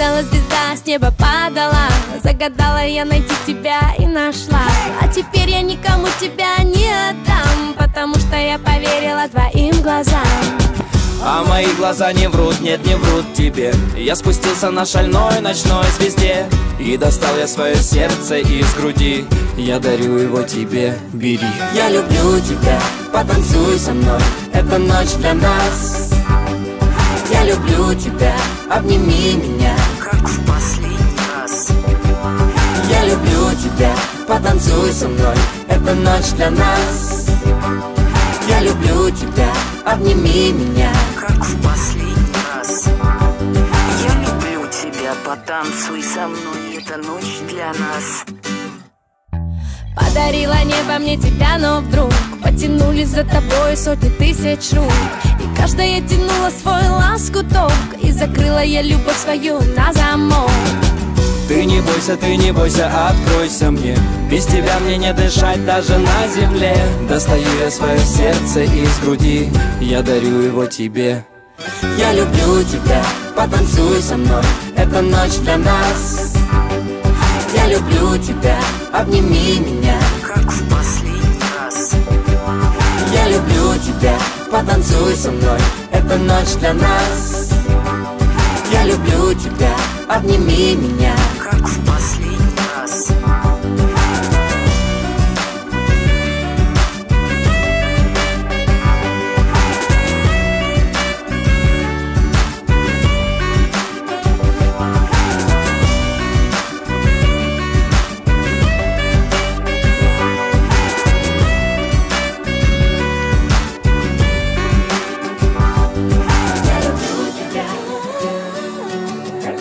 Будто звезда с неба падала, загадала я найти тебя и нашла. А теперь я никому тебя не отдам, потому что я поверила твоим глазам. А мои глаза не врут, нет, не врут тебе. Я спустился на шальной ночной звезде и достал я свое сердце из груди. Я дарю его тебе, бери. Я люблю тебя, потанцуй со мной, эта ночь для нас. Я люблю тебя, обними меня, как в последний раз. Я люблю тебя, потанцуй со мной, эта ночь для нас. Я люблю тебя, обними меня, как в последний раз. Я люблю тебя, потанцуй со мной, эта ночь для нас. Подарила небо мне тебя, но вдруг потянулись за тобой сотни тысяч рук. И каждая тянула свой лоскуток, и закрыла я любовь свою на замок. Ты не бойся, откройся мне. Без тебя мне не дышать даже на земле. Достаю я свое сердце из груди, я дарю его тебе. Я люблю тебя, потанцуй со мной, эта ночь для нас. Я люблю тебя, обними меня, как в последний раз. Я люблю тебя, потанцуй со мной, эта ночь для нас. Я люблю тебя, обними меня, как в последний раз.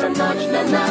эта ночь для нас.